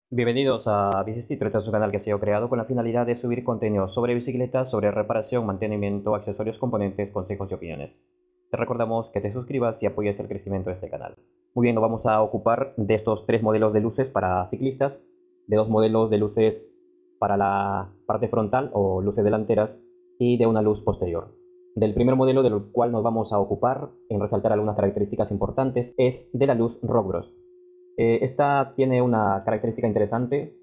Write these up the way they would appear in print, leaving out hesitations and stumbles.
Bienvenidos a Bicicitro, este es un canal que ha sido creado con la finalidad de subir contenido sobre bicicletas, sobre reparación, mantenimiento, accesorios, componentes, consejos y opiniones. Te recordamos que te suscribas y apoyes el crecimiento de este canal. Muy bien, nos vamos a ocupar de estos tres modelos de luces para ciclistas, de dos modelos de luces para la parte frontal o luces delanteras y de una luz posterior. Del primer modelo del cual nos vamos a ocupar en resaltar algunas características importantes es de la luz Rogros. Esta tiene una característica interesante,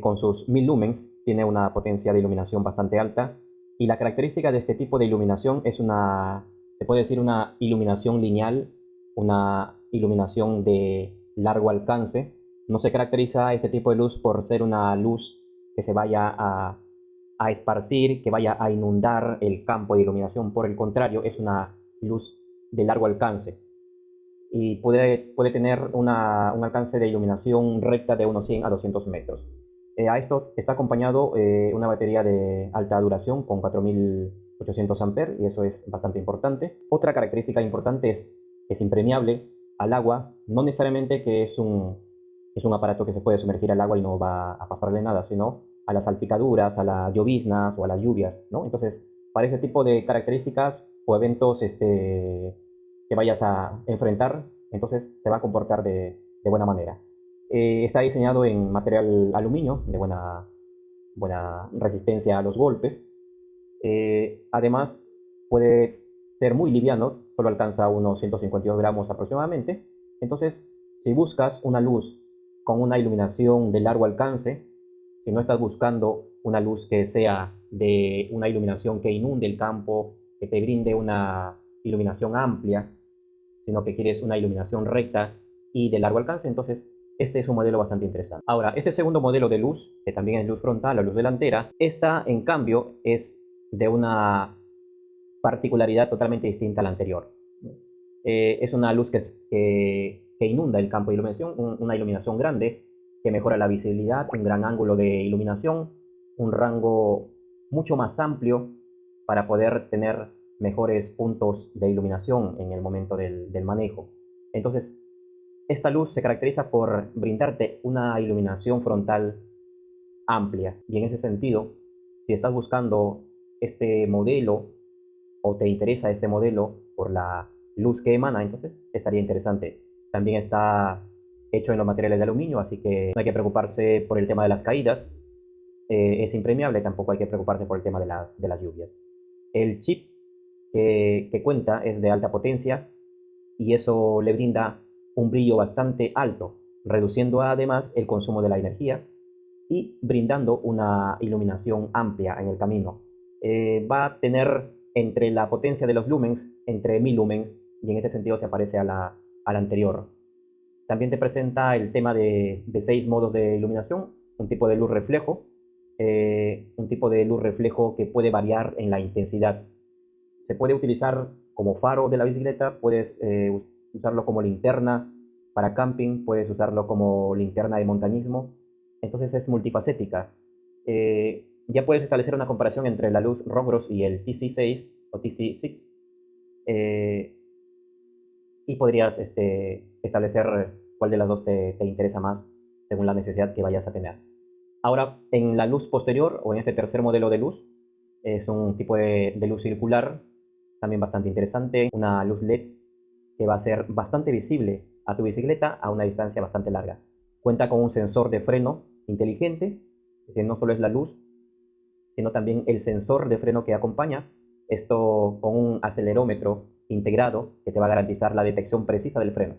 con sus 1000 lumens, tiene una potencia de iluminación bastante alta, y la característica de este tipo de iluminación es se puede decir una iluminación lineal, una iluminación de largo alcance. No se caracteriza este tipo de luz por ser una luz que se vaya a esparcir, que vaya a inundar el campo de iluminación. Por el contrario, es una luz de largo alcance y puede tener un alcance de iluminación recta de unos 100 a 200 metros. A esto está acompañado una batería de alta duración con 4800 amperes, y eso es bastante importante. Otra característica importante es impermeable al agua, no necesariamente que es un aparato que se puede sumergir al agua y no va a pasarle nada, sino a las salpicaduras, a las lloviznas o a las lluvias, ¿no? Entonces, para ese tipo de características o eventos que vayas a enfrentar, entonces se va a comportar de buena manera. Está diseñado en material aluminio de buena resistencia a los golpes. Además, puede ser muy liviano, solo alcanza unos 152 gramos aproximadamente. Entonces, si buscas una luz con una iluminación de largo alcance, si no estás buscando una luz que sea de una iluminación que inunde el campo, que te brinde una iluminación amplia, sino que quieres una iluminación recta y de largo alcance, entonces este es un modelo bastante interesante. Ahora, este segundo modelo de luz, que también es luz frontal o luz delantera, esta en cambio es de una particularidad totalmente distinta a la anterior. Es una luz que inunda el campo de iluminación, una iluminación grande, que mejora la visibilidad, un gran ángulo de iluminación, un rango mucho más amplio para poder tener mejores puntos de iluminación en el momento del manejo. Entonces, esta luz se caracteriza por brindarte una iluminación frontal amplia, y en ese sentido, si estás buscando este modelo o te interesa este modelo por la luz que emana, entonces estaría interesante. También está hecho en los materiales de aluminio, así que no hay que preocuparse por el tema de las caídas. Es impermeable, tampoco hay que preocuparse por el tema de las lluvias. El chip que cuenta es de alta potencia, y eso le brinda un brillo bastante alto, reduciendo además el consumo de la energía y brindando una iluminación amplia en el camino. Va a tener entre la potencia de los lumens, entre 1000 lumens, y en este sentido se parece a la anterior. También te presenta el tema de 6 modos de iluminación, un tipo de luz reflejo, un tipo de luz reflejo que puede variar en la intensidad. Se puede utilizar como faro de la bicicleta, puedes usarlo como linterna para camping, puedes usarlo como linterna de montañismo, entonces es multifacética. Ya puedes establecer una comparación entre la luz Rogros y el TC6 o TC6, eh, y podrías establecer cuál de las dos te interesa más según la necesidad que vayas a tener. Ahora, en la luz posterior, o en este tercer modelo de luz, es un tipo de luz circular, también bastante interesante, una luz LED que va a ser bastante visible a tu bicicleta a una distancia bastante larga. Cuenta con un sensor de freno inteligente, que no solo es la luz, sino también el sensor de freno que acompaña, esto con un acelerómetro integrado que te va a garantizar la detección precisa del freno.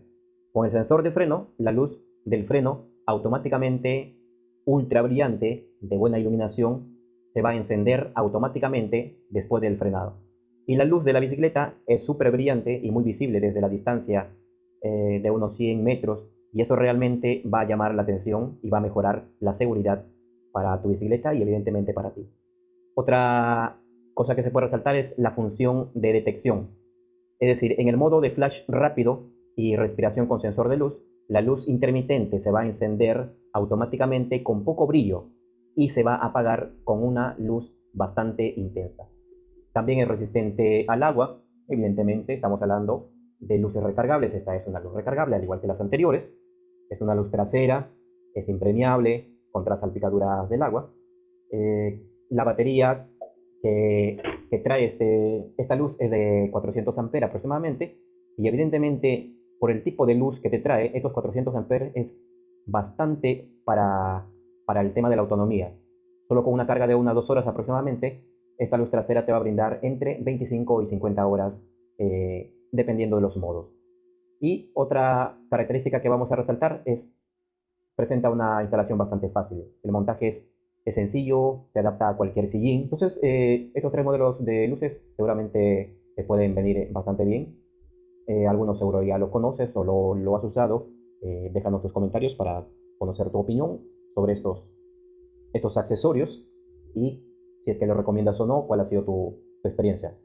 Con el sensor de freno, la luz del freno automáticamente ultra brillante, de buena iluminación, se va a encender automáticamente después del frenado. Y la luz de la bicicleta es súper brillante y muy visible desde la distancia de unos 100 metros, y eso realmente va a llamar la atención y va a mejorar la seguridad para tu bicicleta y evidentemente para ti. Otra cosa que se puede resaltar es la función de detección. Es decir, en el modo de flash rápido y respiración con sensor de luz, la luz intermitente se va a encender automáticamente con poco brillo y se va a apagar con una luz bastante intensa. También es resistente al agua, evidentemente estamos hablando de luces recargables. Esta es una luz recargable, al igual que las anteriores. Es una luz trasera, es impermeable contra salpicaduras del agua. La batería que trae esta luz es de 400 amperes aproximadamente, y evidentemente por el tipo de luz que te trae, estos 400 amperes es bastante para el tema de la autonomía. Solo con una carga de 1 o 2 horas aproximadamente, esta luz trasera te va a brindar entre 25 y 50 horas, dependiendo de los modos. Y otra característica que vamos a resaltar presenta una instalación bastante fácil. El montaje es sencillo, se adapta a cualquier sillín. Entonces, estos 3 modelos de luces seguramente te pueden venir bastante bien. Algunos seguro ya lo conoces o lo has usado. Déjanos tus comentarios para conocer tu opinión sobre estos accesorios y si es que lo recomiendas o no, cuál ha sido tu experiencia.